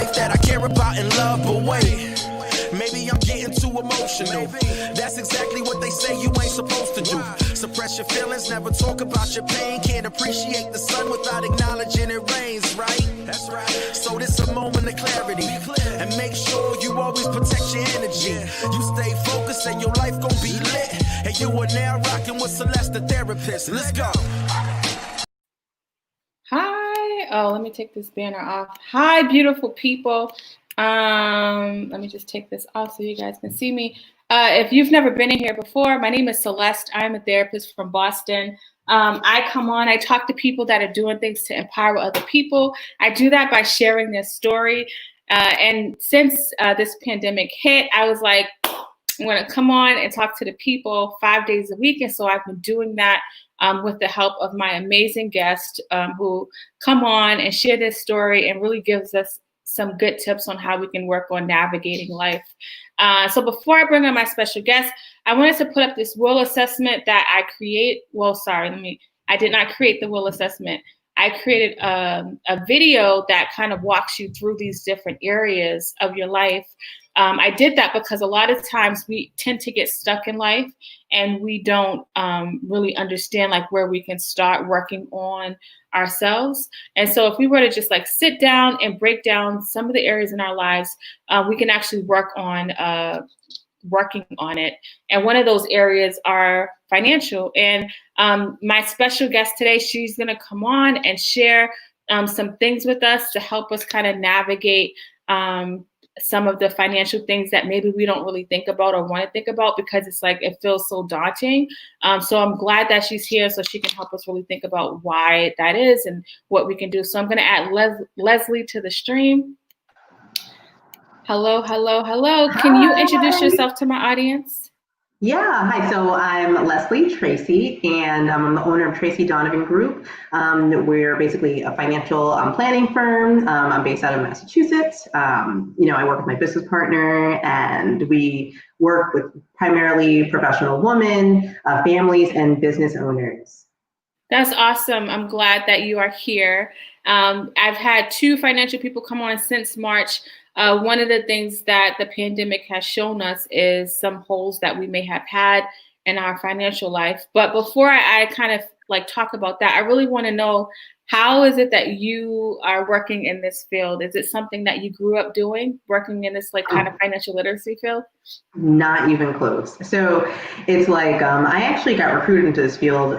life that I care about and love, but wait. Maybe I'm getting too emotional. That's exactly what they say you ain't supposed to do. Suppress your feelings, never talk about your pain. Can't appreciate the sun without acknowledging it rains, right? That's right. So this a moment of clarity. And make sure you always protect your energy. You stay focused and your life gon' be lit. And you are now rocking with Celeste, the therapist. Let's go. Hi. Oh, let me take this banner off. Hi, beautiful people. Let me just take this off so you guys can see me. If you've never been in here before, my name is Celeste. I'm a therapist from Boston. I come on, I talk to people that are doing things to empower other people. I do that by sharing their story. And since this pandemic hit, I was like, I'm going to come on and talk to the people 5 days a week. And so I've been doing that with the help of my amazing guests who come on and share their story and really gives us some good tips on how we can work on navigating life. So before I bring on my special guest, I wanted to put up this will assessment that I create. Well, sorry, I did not create the will assessment. I created a video that kind of walks you through these different areas of your life. I did that because a lot of times we tend to get stuck in life and we don't really understand like where we can start working on ourselves. And so if we were to just like sit down and break down some of the areas in our lives, we can actually work on working on it. And one of those areas are financial. And my special guest today, she's going to come on and share some things with us to help us kind of navigate some of the financial things that maybe we don't really think about or want to think about because it's like it feels so daunting. So I'm glad that she's here so she can help us really think about why that is and what we can do. So I'm going to add Leslie to the stream. Hello, hello, hello. Can you introduce yourself to my audience? Yeah, hi. So I'm Leslie Tracey, and I'm the owner of Tracy Donovan Group. We're basically a financial planning firm. I'm based out of Massachusetts. I work with my business partner, and we work with primarily professional women, families, and business owners. That's awesome. I'm glad that you are here. I've had 2 financial people come on since March. One of the things that the pandemic has shown us is some holes that we may have had in our financial life. But before I kind of like talk about that, I really want to know, how is it that you are working in this field? Is it something that you grew up doing, working in this like kind of financial literacy field? Not even close. So it's like I actually got recruited into this field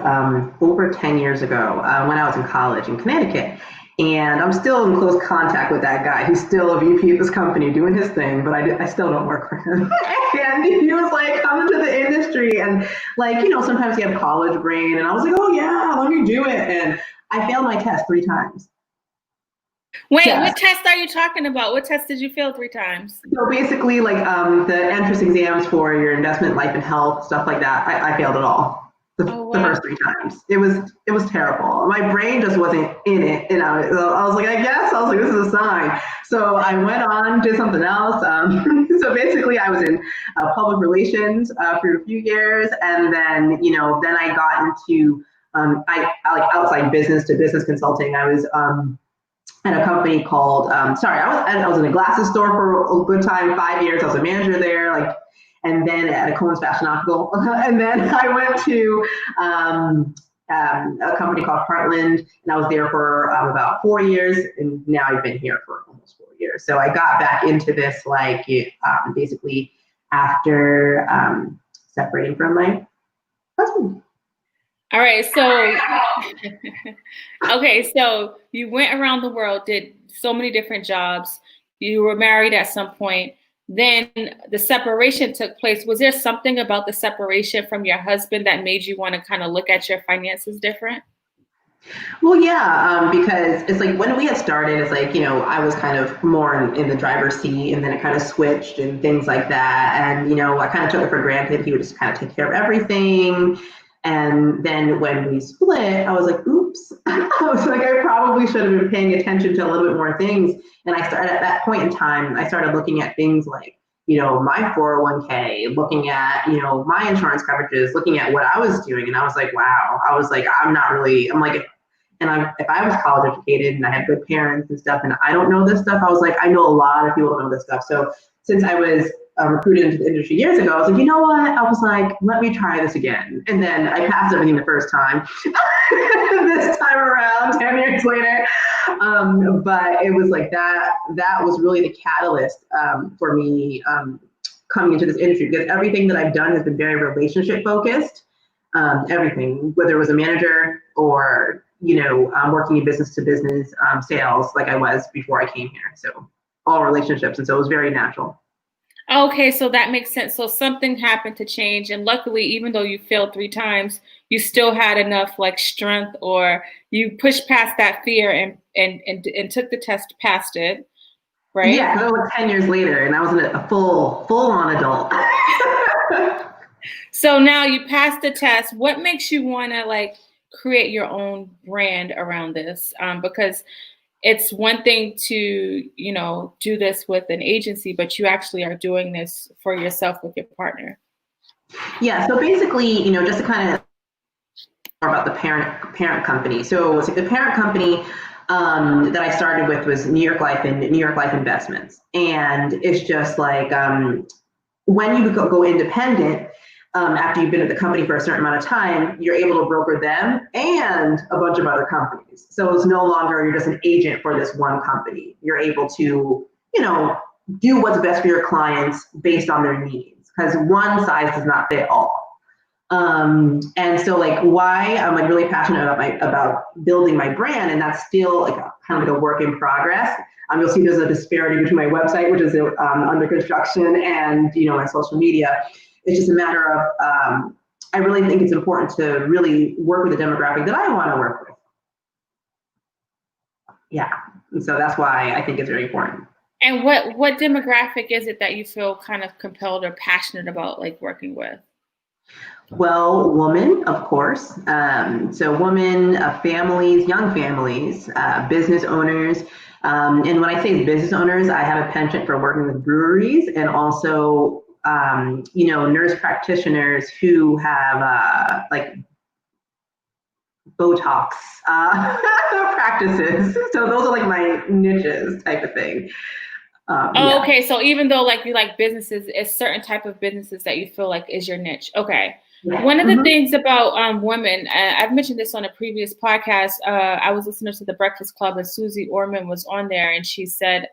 over 10 years ago when I was in college in Connecticut. And I'm still in close contact with that guy. He's still a VP of this company doing his thing, but I still don't work for him. And he was like, come into the industry. And like, sometimes you have college brain. And I was like, oh yeah, let me do it. And I failed my test 3 times. Wait, what test are you talking about? What test did you fail 3 times? So basically like the entrance exams for your investment, life and health, stuff like that. I failed it all. The first 3 times. It was terrible. My brain just wasn't in it. I was like, this is a sign. So I went on, did something else. So basically I was in public relations for a few years. And then, then I got into, I like outside business to business consulting. I was at a company called, I was in a glasses store for a good time, 5 years. I was a manager there, and then at a Cohen's Fashion Optical. And then I went to a company called Heartland, and I was there for about 4 years, and now I've been here for almost 4 years. So I got back into this basically after separating from my husband. All right, so okay, so you went around the world, did so many different jobs. You were married at some point. Then the separation took place. Was there something about the separation from your husband that made you want to kind of look at your finances different? Well, yeah, because it's like when we had started, it's like, I was kind of more in the driver's seat, and then it kind of switched and things like that. And, I kind of took it for granted. He would just kind of take care of everything. And then when we split, I was like, oops. I was like, I probably should have been paying attention to a little bit more things. And I started at that point in time, I started looking at things like, my 401k, looking at, my insurance coverages, looking at what I was doing. And I was like, wow, I'm like, if I was college educated and I had good parents and stuff, and I don't know this stuff, I was like, I know a lot of people don't know this stuff. So since I was recruited into the industry years ago, I was like, you know what? I was like, let me try this again. And then I passed everything the first time. This time around, 10 years later. But it was like that was really the catalyst for me coming into this industry, because everything that I've done has been very relationship focused. Everything, whether it was a manager or, working in business to business sales like I was before I came here. So all relationships. And so it was very natural. Okay, so that makes sense. So something happened to change, and luckily, even though you failed 3 times, you still had enough like strength, or you pushed past that fear and took the test, passed it, right? Yeah, because it was 10 years later, and I was a full-on adult. So now you passed the test. What makes you want to like create your own brand around this? Because it's one thing to, do this with an agency, but you actually are doing this for yourself with your partner. Yeah. So basically, just to kind of more about the parent company. So the parent company that I started with was New York Life and New York Life Investments. And it's just like when you go independent, after you've been at the company for a certain amount of time, you're able to broker them and a bunch of other companies. So it's no longer you're just an agent for this one company. You're able to, do what's best for your clients based on their needs, because one size does not fit all. And so like why I'm like really passionate about building my brand, and that's still like kind of like a work in progress. You'll see there's a disparity between my website, which is under construction, and my social media. It's just a matter of, I really think it's important to really work with the demographic that I want to work with. Yeah, and so that's why I think it's very important. And what demographic is it that you feel kind of compelled or passionate about like working with? Well, women, of course. So women, families, young families, business owners. And when I say business owners, I have a penchant for working with breweries, and also nurse practitioners who have like Botox practices. So those are like my niches type of thing. Yeah. Okay. So even though like you like businesses, it's certain type of businesses that you feel like is your niche. Okay. Yeah. One of the things about women, I've mentioned this on a previous podcast. I was listening to The Breakfast Club, and Susie Orman was on there, and she said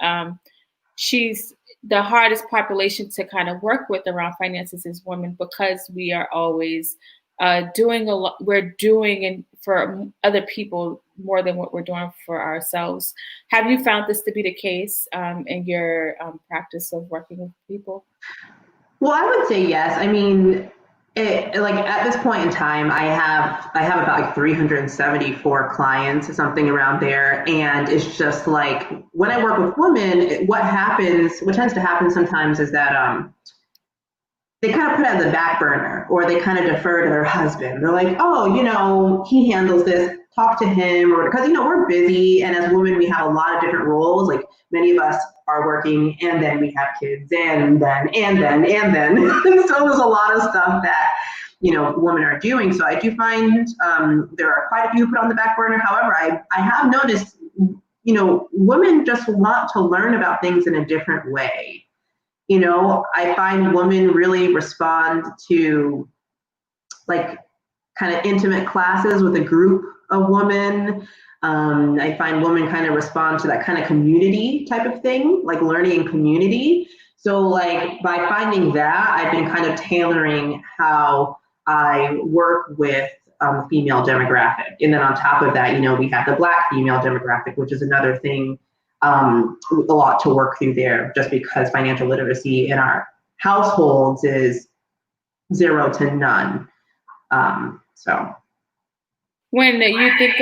she's the hardest population to kind of work with around finances is women, because we are always doing a lot. We're doing for other people more than what we're doing for ourselves. Have you found this to be the case in your practice of working with people? Well, I would say yes. I mean, like at this point in time, I have about like 374 clients, something around there, and it's just like when I work with women, what tends to happen sometimes is that they kind of put it on the back burner, or they kind of defer to their husband. They're like, oh, he handles this, talk to him, or because we're busy, and as women we have a lot of different roles. Like many of us are working, and then we have kids, and then so there's a lot of stuff that women are doing. So I do find there are quite a few put on the back burner. However, I have noticed women just want to learn about things in a different way. I find women really respond to like kind of intimate classes with a group of women. I find women kind of respond to that kind of community type of thing, like learning in community. So like by finding that, I've been kind of tailoring how I work with the female demographic. And then on top of that, we have the Black female demographic, which is another thing, a lot to work through there, just because financial literacy in our households is 0 to none. So when you think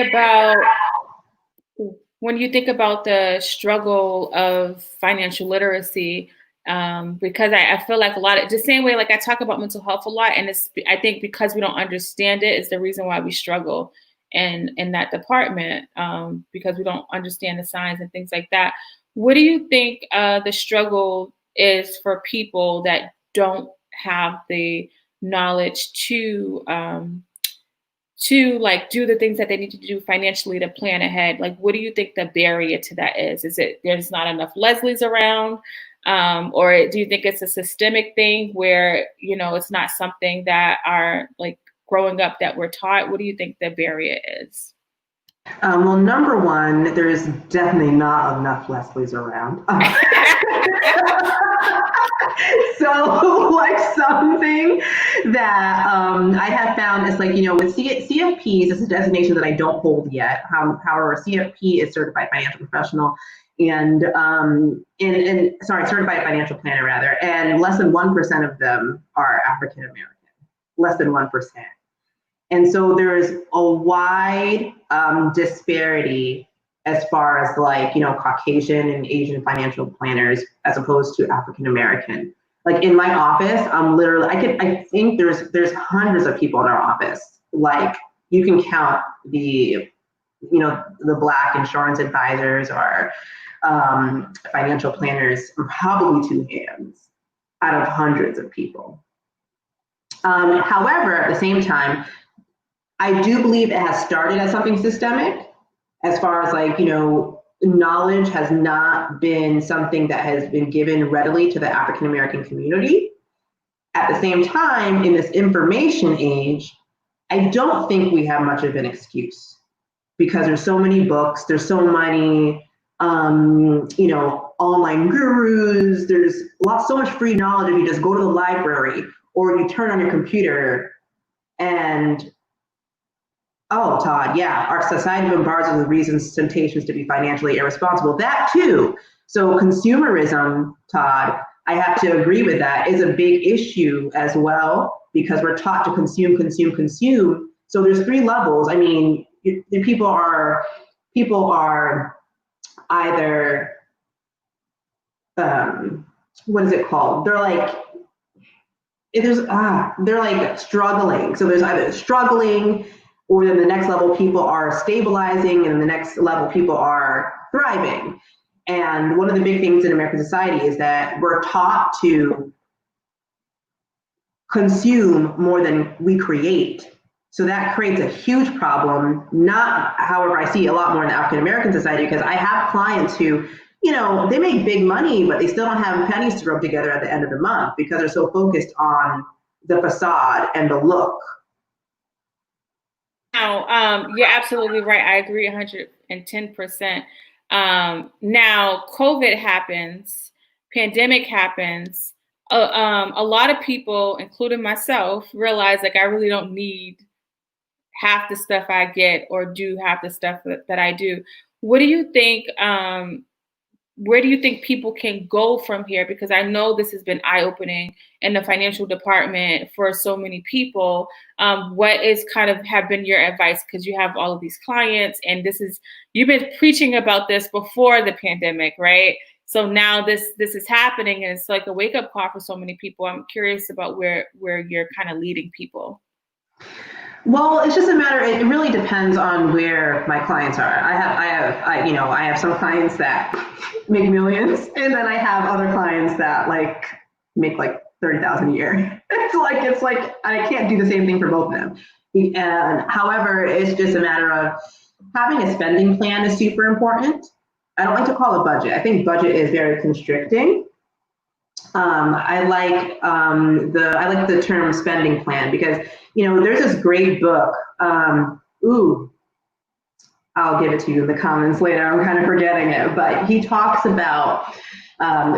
about the struggle of financial literacy, because I feel like a lot of the same way, like I talk about mental health a lot, and I think because we don't understand it is the reason why we struggle in that department, because we don't understand the signs and things like that. What do you think the struggle is for people that don't have the knowledge to like do the things that they need to do financially to plan ahead? Like, what do you think the barrier to that is? Is it there's not enough Leslies around? Or do you think it's a systemic thing where, you know, it's not something that are like growing up that we're taught? What do you think the barrier is? Well, number one, there is definitely not enough Leslies around. So, like something that I have found is like, you know, with CFPs, it's a designation that I don't hold yet. However, CFP is Certified Financial Professional and Certified Financial Planner rather, and less than 1% of them are African American, less than 1%. And so there's a wide disparity as far as like, you know, Caucasian and Asian financial planners as opposed to African American. Like in my office, I'm literally, I think there's hundreds of people in our office. Like you can count the, you know, the Black insurance advisors or financial planners, probably two hands out of hundreds of people. However, at the same time, I do believe it has started as something systemic as far as like, you know, knowledge has not been something that has been given readily to the African American community. At the same time, in this information age, I don't think we have much of an excuse because there's so many books, there's so many, you know, online gurus, there's so much free knowledge if you just go to the library or you turn on your computer and oh, Todd, yeah, our society bombards us with reasons, temptations to be financially irresponsible. That too. So consumerism, Todd, I have to agree with that, is a big issue as well because we're taught to consume, consume, consume. So there's three levels. I mean, people are either, what is it called? They're like, they're like struggling. So there's either struggling, or then the next level people are stabilizing, and the next level people are thriving. And one of the big things in American society is that we're taught to consume more than we create. So that creates a huge problem. Not, however, I see a lot more in the African American society because I have clients who, you know, they make big money, but they still don't have pennies to rub together at the end of the month because they're so focused on the facade and the look. Now, you're absolutely right. I agree 110%. Now, COVID happens, pandemic happens. A lot of people, including myself, realize like I really don't need half the stuff I get or do half the stuff that I do. What do you think? Where do you think people can go from here? Because I know this has been eye-opening in the financial department for so many people. What is kind of have been your advice? Because you have all of these clients and you've been preaching about this before the pandemic, right? So now this is happening and it's like a wake-up call for so many people. I'm curious about where you're kind of leading people. Well, it's just a matter, it really depends on where my clients are. I have some clients that make millions, and then I have other clients that like make like 30,000 a year. It's like I can't do the same thing for both of them. And however, it's just a matter of having a spending plan is super important. I don't like to call it budget. I think budget is very constricting. I like the term spending plan because, you know, there's this great book. I'll give it to you in the comments later. I'm kind of forgetting it, but he talks about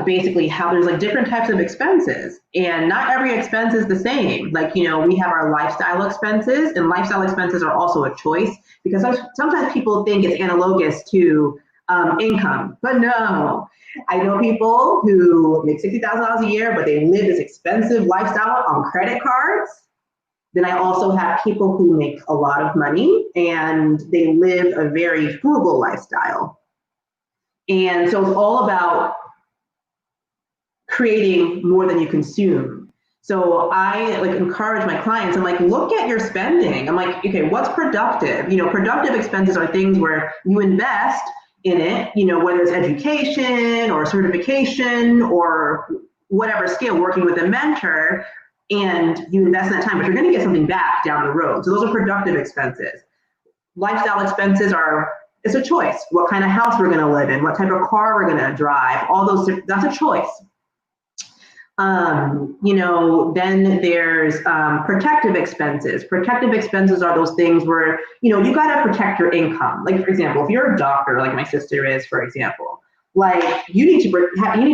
basically how there's like different types of expenses and not every expense is the same. Like, you know, we have our lifestyle expenses, and lifestyle expenses are also a choice because sometimes people think it's analogous to income, but no. I know people who make $60,000 a year, but they live this expensive lifestyle on credit cards. Then I also have people who make a lot of money and they live a very frugal lifestyle. And so it's all about creating more than you consume. So I like encourage my clients, I'm like, look at your spending. I'm like, okay, what's productive? You know, productive expenses are things where you invest in it, you know, whether it's education or certification or whatever skill, working with a mentor, and you invest in that time, but you're going to get something back down the road. So those are productive expenses. Lifestyle expenses it's a choice. What kind of house we're going to live in, what type of car we're going to drive, all those, that's a choice. Then there's protective expenses. Protective expenses are those things where, you got to protect your income. Like, for example, if you're a doctor, like my sister is, for example, like you need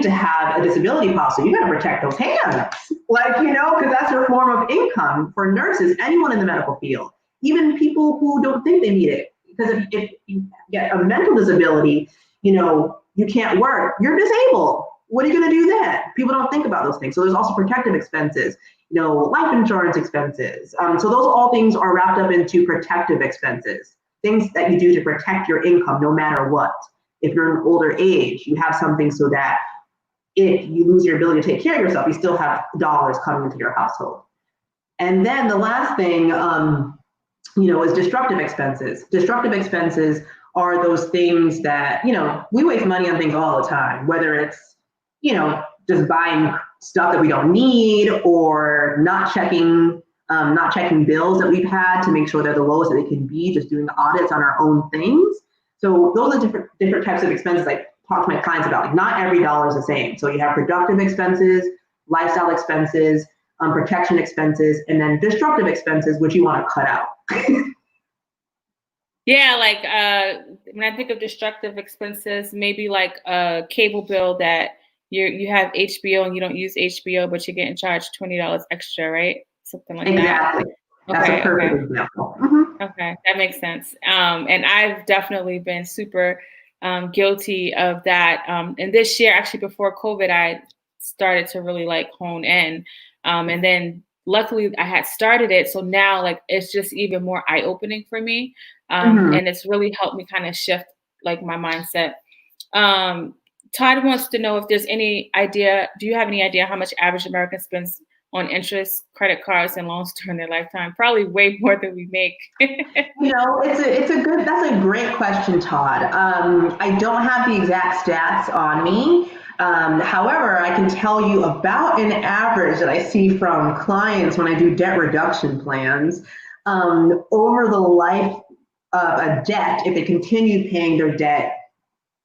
to have a disability policy. You got to protect those hands, because that's your form of income for nurses, anyone in the medical field, even people who don't think they need it. Because if you get a mental disability, you can't work, you're disabled. What are you going to do then? People don't think about those things. So there's also protective expenses, life insurance expenses. So those all things are wrapped up into protective expenses, things that you do to protect your income no matter what. If you're an older age, you have something so that if you lose your ability to take care of yourself, you still have dollars coming into your household. And then the last thing, is destructive expenses. Destructive expenses are those things that, we waste money on things all the time, whether it's, just buying stuff that we don't need, or not checking bills that we've had to make sure they're the lowest that they can be, just doing audits on our own things. So those are different types of expenses I talk to my clients about. Like, not every dollar is the same. So you have productive expenses, lifestyle expenses, protection expenses, and then destructive expenses, which you want to cut out. Yeah, like when I think of destructive expenses, maybe like a cable bill that you have HBO and you don't use HBO, but you're getting charged $20 extra, right? Something like that. Exactly. That's a perfect example. Mm-hmm. Okay, that makes sense. And I've definitely been super guilty of that. And this year, actually before COVID, I started to really like hone in. And then luckily I had started it. So now like it's just even more eye-opening for me. And it's really helped me kind of shift like my mindset. Todd wants to know if there's any idea, do you have any idea how much average American spends on interest, credit cards, and loans during their lifetime? Probably way more than we make. That's a great question, Todd. I don't have the exact stats on me. However, I can tell you about an average that I see from clients when I do debt reduction plans. Over the life of a debt, if they continue paying their debt,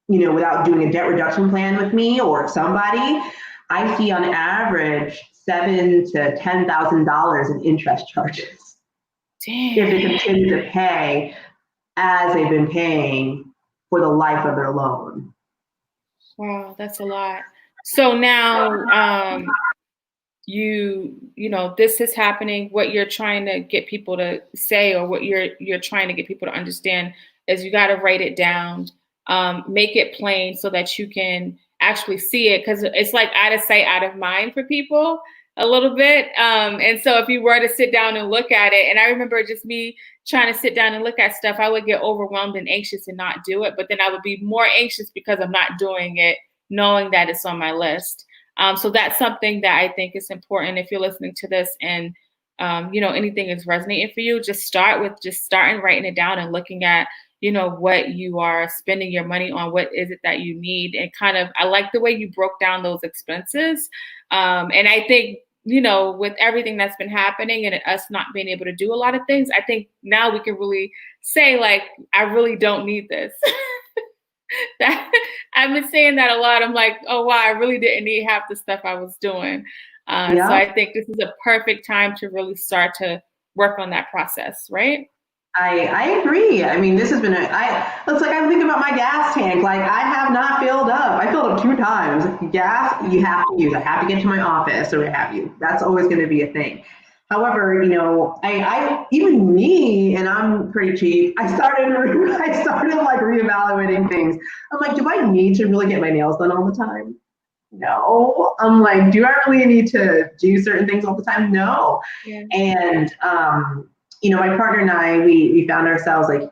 without doing a debt reduction plan with me or somebody, I see on average $7,000 to $10,000 in interest charges. Damn. If they continue to pay as they've been paying for the life of their loan. Wow, that's a lot. So now this is happening. What you're trying to get people to say, or what you're trying to get people to understand, is you got to write it down, make it plain so that you can actually see it, because it's like out of sight, out of mind for people a little bit. And so if you were to sit down and look at it, and I remember just me trying to sit down and look at stuff, I would get overwhelmed and anxious and not do it. But then I would be more anxious because I'm not doing it, knowing that it's on my list. So that's something that I think is important. If you're listening to this and, anything is resonating for you, just start writing it down and looking at, what you are spending your money on. What is it that you need? And I like the way you broke down those expenses. And I think, with everything that's been happening and us not being able to do a lot of things, I think now we can really say, like, I really don't need this. That I've been saying that a lot. I'm like, oh wow, I really didn't need half the stuff I was doing. So I think this is a perfect time to really start to work on that process, right? I agree. I mean, this has been it's like I'm thinking about my gas tank. Like, I have not filled up. I filled up 2 times. Gas, you have to use. I have to get to my office or what have you. That's always going to be a thing. However, I even me, and I'm pretty cheap, I started like reevaluating things. I'm like, do I need to really get my nails done all the time? No. I'm like, do I really need to do certain things all the time? No. Yeah. And my partner and I, we found ourselves like,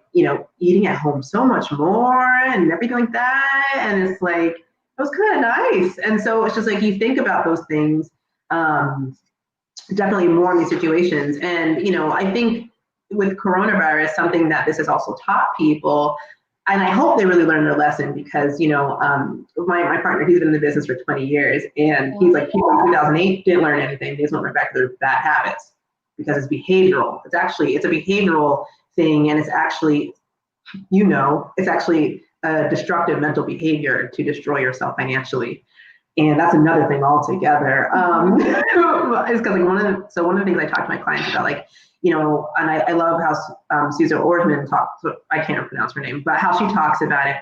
eating at home so much more and everything like that. And it's like, it was kind of nice. And so it's just like, you think about those things, definitely more in these situations. And, I think with coronavirus, something that this has also taught people and I hope they really learn their lesson because, my partner, he's been in the business for 20 years and he's like, people in 2008 didn't learn anything. They just went back to their bad habits because it's behavioral. It's a behavioral thing. And it's actually, it's actually a destructive mental behavior to destroy yourself financially. And that's another thing altogether. It's because one of the things I talk to my clients about, and I love how Susan Ortman talks, I can't pronounce her name, but how she talks about it,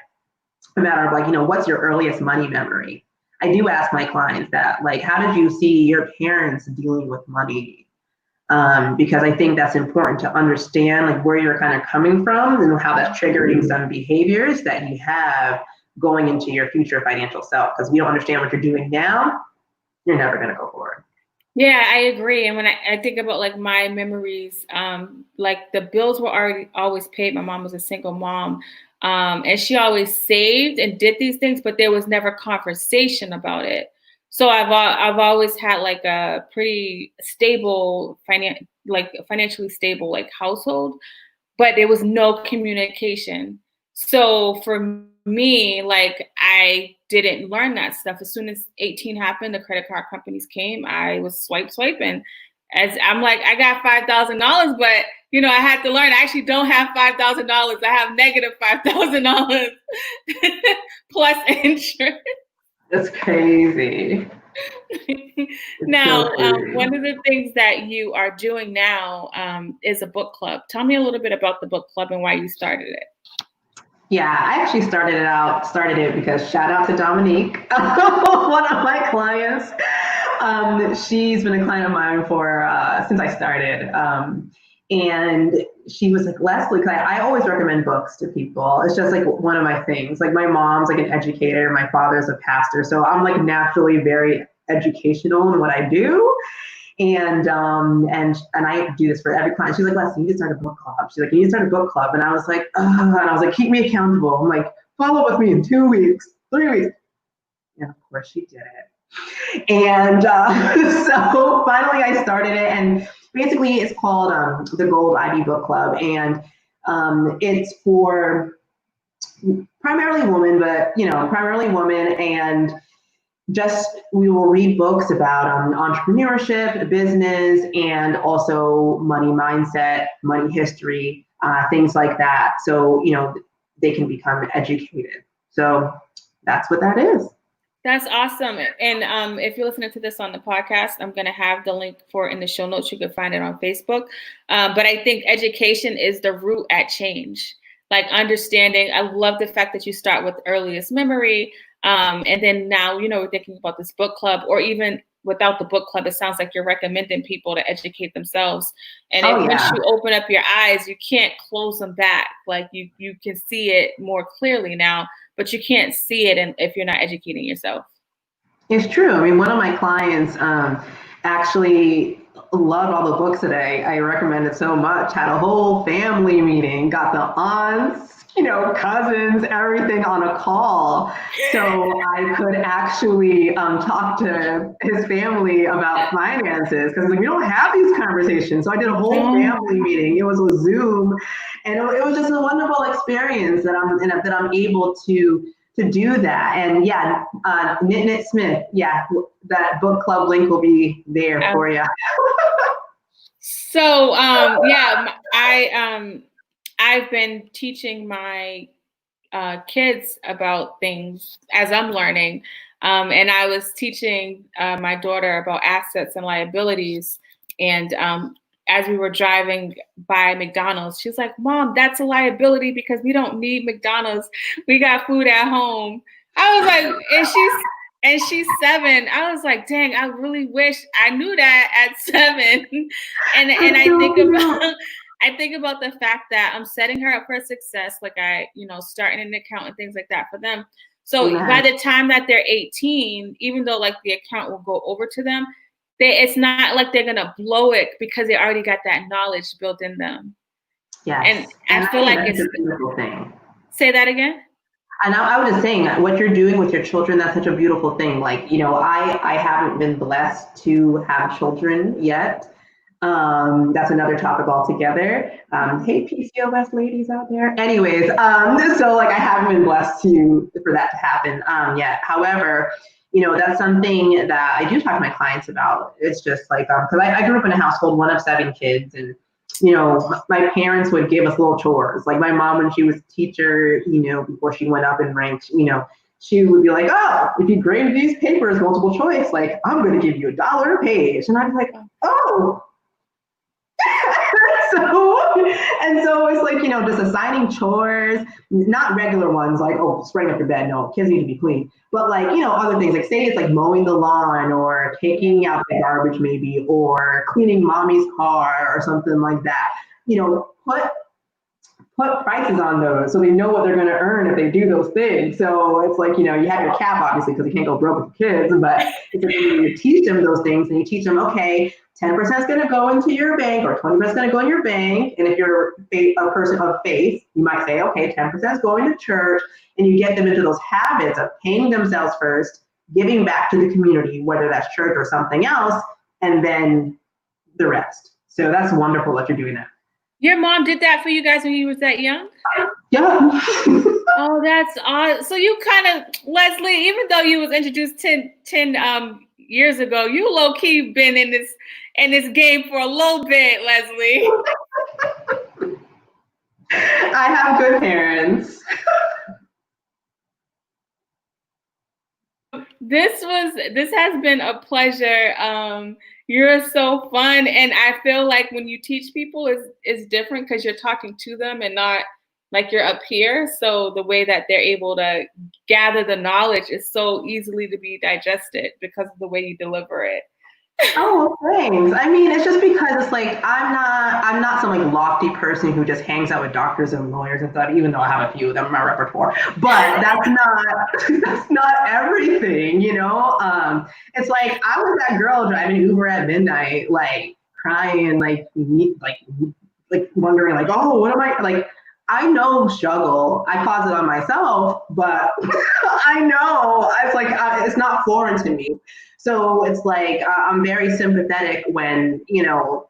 a matter of what's your earliest money memory? I do ask my clients that, how did you see your parents dealing with money? Because I think that's important to understand where you're kind of coming from and how that's triggering some behaviors that you have going into your future financial self. Because if you don't understand what you're doing now, you're never going to go forward. Yeah, I agree. And when I think about my memories, the bills were always paid. My mom was a single mom, and she always saved and did these things, but there was never conversation about it. So I've always had a pretty stable financially stable household, but there was no communication. So for me, I didn't learn that stuff. As soon as 18 happened, the credit card companies came, I was swiping. As I'm I got $5,000, but I had to learn. I actually don't have $5,000. I have negative $5,000 plus interest. That's crazy. Now, one of the things that you are doing now is a book club. Tell me a little bit about the book club and why you started it. Yeah, I actually started it because shout out to Dominique, one of my clients. She's been a client of mine since I started. And she was like, Leslie, because I always recommend books to people. It's just one of my things. My mom's an educator, my father's a pastor. So I'm naturally very educational in what I do. And I do this for every client. She's like, Leslie, you need to start a book club. She's like, you need to start a book club. And I was like, and I was like, keep me accountable. I'm like, follow up with me in 2 weeks, 3 weeks. And of course she did it. And so finally I started it. And basically it's called the Gold IB Book Club. And it's for primarily women, and we will read books about entrepreneurship, business, and also money mindset, money history, things like that. So, they can become educated. So that's what that is. That's awesome. And if you're listening to this on the podcast, I'm going to have the link for it in the show notes. You can find it on Facebook. But I think education is the root at change. Understanding, I love the fact that you start with earliest memory. And then now, we're thinking about this book club, or even without the book club, it sounds like you're recommending people to educate themselves. And once you open up your eyes, you can't close them back. You can see it more clearly now, but you can't see it if you're not educating yourself. It's true. I mean, one of my clients actually loved all the books today. I recommended so much, had a whole family meeting, got the aunts, cousins, everything on a call. So I could actually talk to his family about finances because we don't have these conversations. So I did a whole family meeting. It was with Zoom, and it was just a wonderful experience that I'm able to do that. And yeah, Knit Smith, yeah, that book club link will be there for you. So I've been teaching my kids about things as I'm learning. And I was teaching my daughter about assets and liabilities. And as we were driving by McDonald's, she's like, Mom, that's a liability because we don't need McDonald's. We got food at home. I was like, and she's 7. I was like, dang, I really wish I knew that at 7. And I think about the fact that I'm setting her up for success, starting an account and things like that for them. So by the time that they're 18, even though the account will go over to them, it's not like they're gonna blow it because they already got that knowledge built in them. Yes. And I feel like it's a beautiful thing. Say that again. And I was just saying, what you're doing with your children, that's such a beautiful thing. I haven't been blessed to have children yet. That's another topic altogether. Hey, PCOS ladies out there. Anyways, so like I haven't been blessed for that to happen yet. However, that's something that I do talk to my clients about. It's just like, because I grew up in a household, one of 7 kids, and my parents would give us little chores. Like my mom, when she was a teacher, before she went up in ranks, she would be like, oh, if you grade these papers multiple choice, like I'm going to give you $1 a page. And I'd be like, oh. so it's like, just assigning chores, not regular ones like, oh, spraying up your bed. No, kids need to be clean. But like, other things, like say it's like mowing the lawn or taking out the garbage maybe, or cleaning mommy's car or something like that. Put prices on those so they know what they're going to earn if they do those things. So it's like, you have your cap, obviously, because you can't go broke with kids, but it's like you teach them those things and you teach them, okay, 10% is going to go into your bank or 20% is going to go in your bank. And if you're a person of faith, you might say, okay, 10% is going to church, and you get them into those habits of paying themselves first, giving back to the community, whether that's church or something else, and then the rest. So that's wonderful that you're doing that. Your mom did that for you guys when you was that young? Yeah. Oh, that's awesome. So you kind of, Leslie, even though you was introduced 10 years ago, you low key been in this game for a little bit, Leslie. I have good parents. This has been a pleasure. You're so fun, and I feel like when you teach people is different because you're talking to them and not like you're up here. So the way that they're able to gather the knowledge is so easily to be digested because of the way you deliver it. Oh, thanks. I mean, it's just because it's like I'm not some like lofty person who just hangs out with doctors and lawyers and stuff, even though I have a few of them in my repertoire. But that's not everything, It's like I was that girl driving Uber at midnight, like crying, like wondering, like, oh, what am I like? I know struggle. I cause it on myself, but I know it's like it's not foreign to me. So it's like I'm very sympathetic when people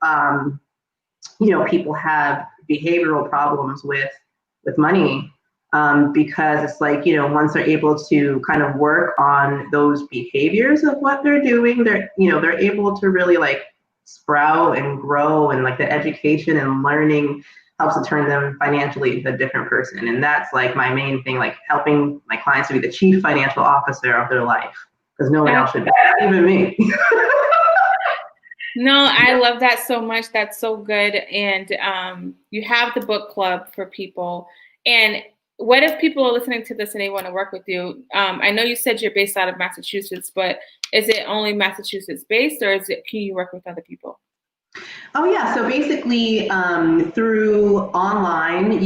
have behavioral problems with money, because it's like once they're able to kind of work on those behaviors of what they're doing, they're able to really like sprout and grow, and like the education and learning helps to turn them financially into a different person. And that's like my main thing, like helping my clients to be the chief financial officer of their life. Because no one else should be, even me. No, I love that so much. That's so good. And you have the book club for people. And what if people are listening to this and they want to work with you? I know you said you're based out of Massachusetts, but is it only Massachusetts based, or can you work with other people? Oh yeah, so basically through online,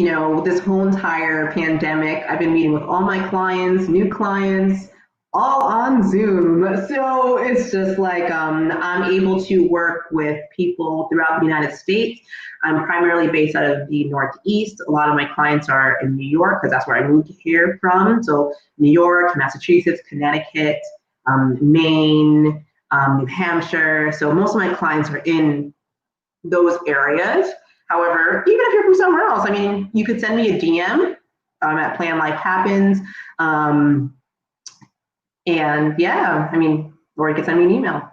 this whole entire pandemic, I've been meeting with all my clients, new clients, all on Zoom. So it's just like I'm able to work with people throughout the United States. I'm primarily based out of the Northeast. A lot of my clients are in New York because that's where I moved here from. So New York, Massachusetts, Connecticut, Maine, New Hampshire. So most of my clients are in those areas. However, even if you're from somewhere else, I mean, you could send me a DM at Plan Life Happens. And yeah, I mean, or you can send me an email.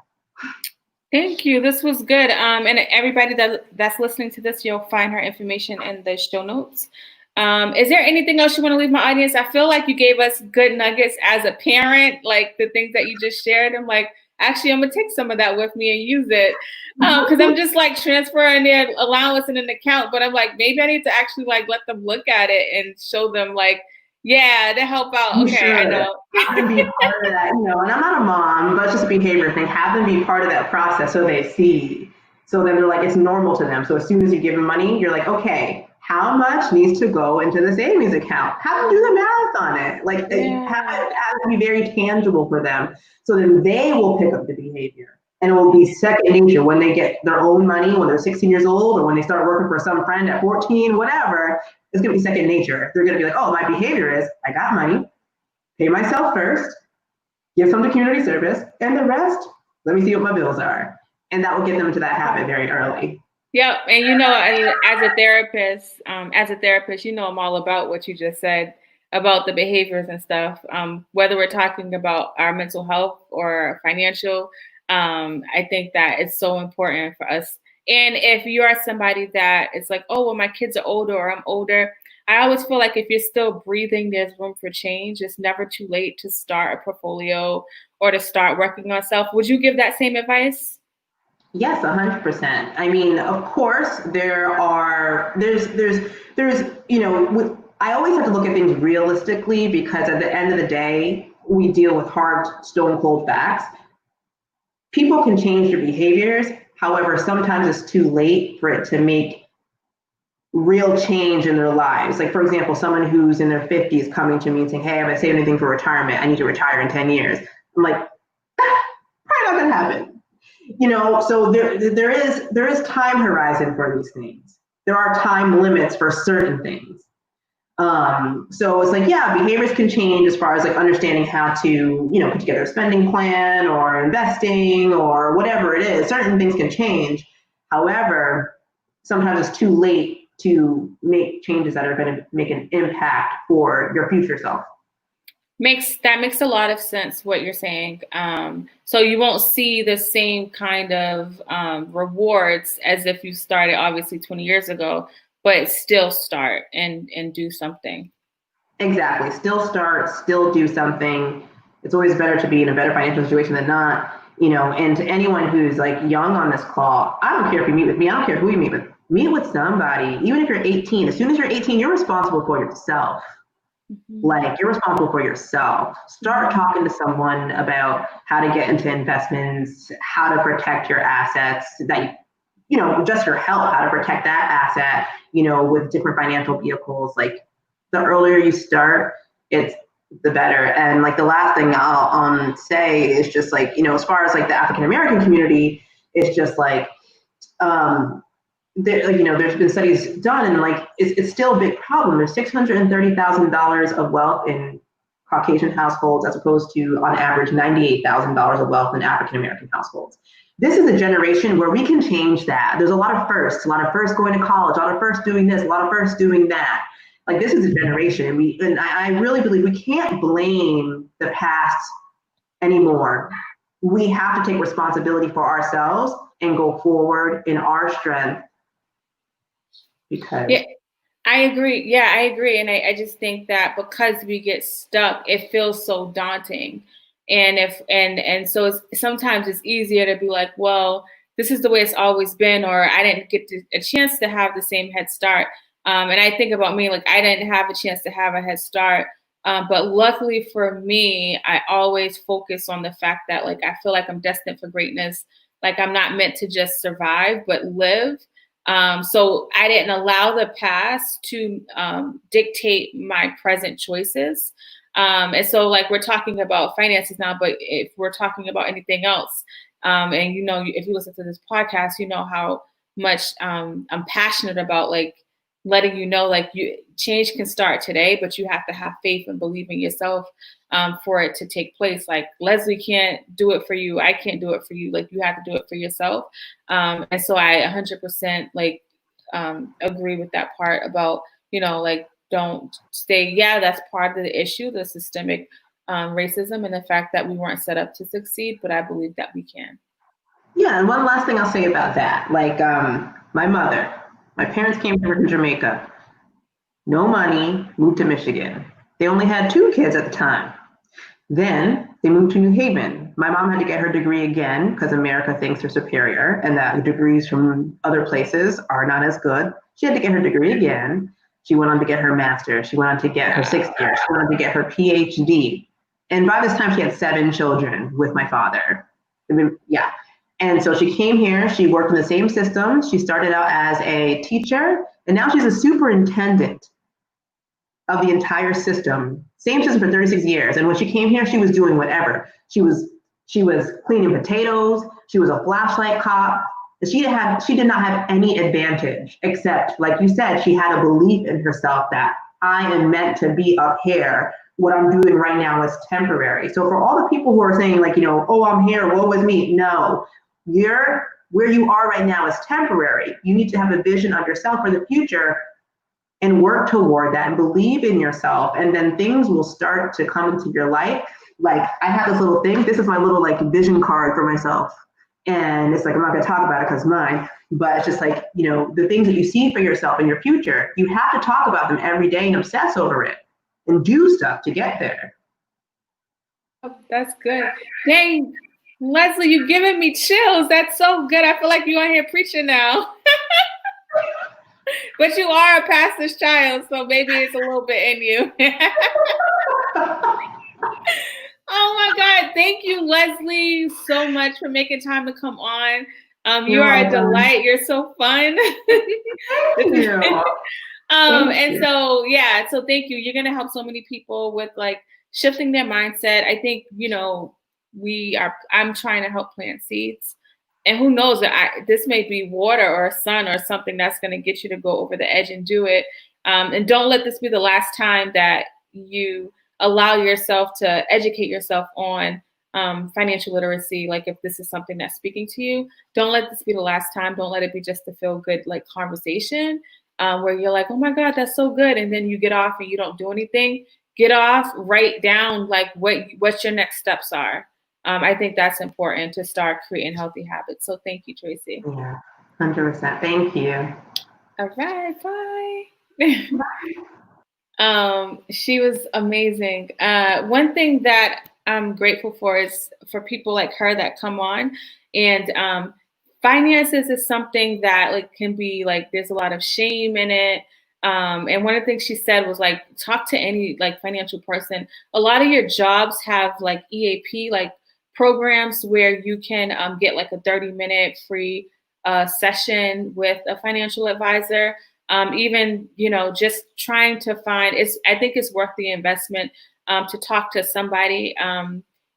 Thank you. This was good. And everybody that's listening to this, you'll find her information in the show notes. Is there anything else you want to leave my audience? I feel like you gave us good nuggets as a parent, like the things that you just shared. I'm like, actually, I'm going to take some of that with me and use it. Because I'm just like transferring their allowance in an account. But I'm like, maybe I need to actually like let them look at it and show them like, yeah, to help out. Okay, sure. I know. Have them be part of that, and I'm not a mom, but it's just a behavior thing. Have them be part of that process so they see. So then they're like, it's normal to them. So as soon as you give them money, you're like, okay, how much needs to go into the savings account? Have them do the math on it. Like have it be very tangible for them. So then they will pick up the behavior. And it will be second nature when they get their own money, when they're 16 years old, or when they start working for some friend at 14, whatever. It's going to be second nature. They're going to be like, oh, my behavior is I got money, pay myself first, give some to community service, and the rest, let me see what my bills are. And that will get them into that habit very early. Yep. And as a therapist, I'm all about what you just said about the behaviors and stuff. Whether we're talking about our mental health or financial, I think that it's so important for us. And if you are somebody that is like, oh, well, my kids are older or I'm older, I always feel like if you're still breathing, there's room for change. It's never too late to start a portfolio or to start working on self. Would you give that same advice? Yes, 100%. I mean, of course, there's, I always have to look at things realistically, because at the end of the day, we deal with hard, stone cold facts. People can change their behaviors. However, sometimes it's too late for it to make real change in their lives. Like, for example, someone who's in their 50s coming to me and saying, hey, I haven't saved anything for retirement. I need to retire in 10 years. I'm like, probably not going to happen. So there is time horizon for these things. There are time limits for certain things. So it's like, yeah, behaviors can change as far as like understanding how to, put together a spending plan or investing or whatever it is. Certain things can change. However, sometimes it's too late to make changes that are going to make an impact for your future self. That makes a lot of sense what you're saying. So you won't see the same kind of rewards as if you started obviously 20 years ago, but still start and do something. Exactly. Still start, still do something. It's always better to be in a better financial situation than not, and to anyone who's like young on this call, I don't care if you meet with me, I don't care who you meet with somebody. Even if you're 18, as soon as you're 18, you're responsible for yourself. Mm-hmm. Like, you're responsible for yourself. Start talking to someone about how to get into investments, how to protect your assets, that just your health, how to protect that asset, with different financial vehicles. Like, the earlier you start, it's the better. And like the last thing I'll say is just like, as far as like the African American community, it's just like, there's been studies done, and like it's still a big problem. There's $630,000 of wealth in Caucasian households, as opposed to on average $98,000 of wealth in African American households. This is a generation where we can change that. There's a lot of firsts going to college, a lot of firsts doing this, a lot of firsts doing that. Like, this is a generation, and I really believe we can't blame the past anymore. We have to take responsibility for ourselves and go forward in our strength. Because yeah, I agree. Yeah, I agree. And I just think that because we get stuck, it feels so daunting. And so sometimes it's easier to be like, well, this is the way it's always been, or I didn't get a chance to have the same head start. And I think about me, like, I didn't have a chance to have a head start. But luckily for me, I always focus on the fact that, like, I feel like I'm destined for greatness. Like, I'm not meant to just survive, but live. So I didn't allow the past to dictate my present choices. And so, like, we're talking about finances now, but if we're talking about anything else, and if you listen to this podcast, you know how much I'm passionate about, like, letting you know, like, change can start today, but you have to have faith and believe in yourself for it to take place. Like, Leslie can't do it for you. I can't do it for you. Like, you have to do it for yourself. And so I 100% agree with that part about, like, don't stay. Yeah, that's part of the issue, the systemic racism and the fact that we weren't set up to succeed, but I believe that we can. Yeah, and one last thing I'll say about that, like, my parents came here from Jamaica. No money, moved to Michigan. They only had 2 kids at the time. Then they moved to New Haven. My mom had to get her degree again because America thinks they're superior and that degrees from other places are not as good. She had to get her degree again. She went on to get her master's. She went on to get her 6th year. She went on to get her PhD. And by this time, she had 7 children with my father. Yeah. And so she came here, she worked in the same system. She started out as a teacher, and now she's a superintendent of the entire system. Same system for 36 years. And when she came here, she was doing whatever. She was cleaning potatoes. She was a flashlight cop. She did not have any advantage, except, like you said, she had a belief in herself that I am meant to be up here. What I'm doing right now is temporary. So for all the people who are saying, like, oh, I'm here, woe is me. No, you're where you are right now is temporary. You need to have a vision of yourself for the future and work toward that and believe in yourself. And then things will start to come into your life. Like I have this little thing. This is my little like vision card for myself. And it's like, I'm not going to talk about it because it's mine, but it's just like, you know, the things that you see for yourself in your future, you have to talk about them every day and obsess over it and do stuff to get there. Oh, that's good. Dang, Leslie, you're giving me chills. That's so good. I feel like you're on here preaching now. But you are a pastor's child, so maybe it's a little bit in you. Oh my God. Thank you, Leslie, so much for making time to come on. You are a delight. You're so fun. Thank you. And so, yeah, so thank you. You're going to help so many people with like shifting their mindset. I think, you know, I'm trying to help plant seeds. And who knows, this may be water or sun or something that's going to get you to go over the edge and do it. And don't let this be the last time that you allow yourself to educate yourself on financial literacy. Like if this is something that's speaking to you, don't let this be the last time. Don't let it be just a feel good like conversation where you're like, oh my God, that's so good. And then you get off and you don't do anything. Get off, write down like what your next steps are. I think that's important to start creating healthy habits. So thank you, Tracey. Yeah, 100%. Thank you. All right, bye. She was amazing. One thing that I'm grateful for is for people like her that come on, and finances is something that like can be like there's a lot of shame in it. And one of the things she said was like talk to any like financial person. A lot of your jobs have like EAP like programs where you can get like a 30-minute free session with a financial advisor. Even, you know, just trying to find I think it's worth the investment to talk to somebody,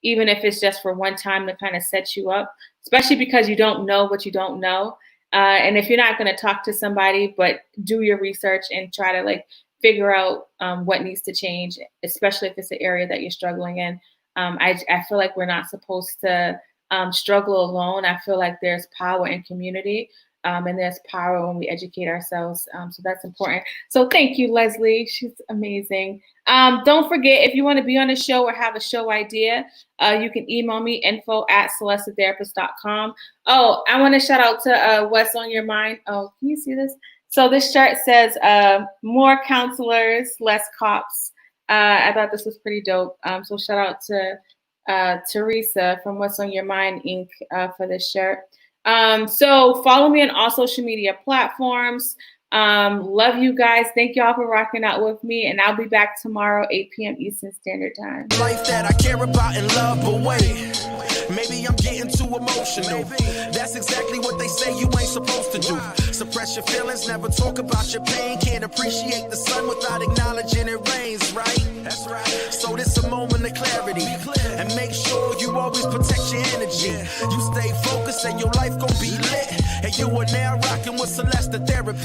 even if it's just for one time to kind of set you up, especially because you don't know what you don't know. And if you're not going to talk to somebody, but do your research and try to like figure out what needs to change, especially if it's an area that you're struggling in. I feel like we're not supposed to struggle alone. I feel like there's power in community. And there's power when we educate ourselves. So that's important. So thank you, Leslie. She's amazing. Don't forget, if you want to be on the show or have a show idea, you can email me info@celestetherapist.com. Oh, I want to shout out to What's on Your Mind. Oh, can you see this? So this shirt says more counselors, less cops. I thought this was pretty dope. So shout out to Teresa from What's on Your Mind, Inc. For this shirt. So follow me on all social media platforms. Love you guys. Thank y'all for rocking out with me, and I'll be back tomorrow, 8 p.m. Eastern Standard Time. Life that I care about and love, but wait, maybe I'm getting too emotional. That's exactly what they say you ain't supposed to do. Suppress your feelings, never talk about your pain. Can't appreciate the sun without acknowledging it rains, right? That's right. So this a moment of clarity, and make sure you always protect your energy. You stay focused and your life gon' be lit. And you are now rocking with Celeste, the therapist.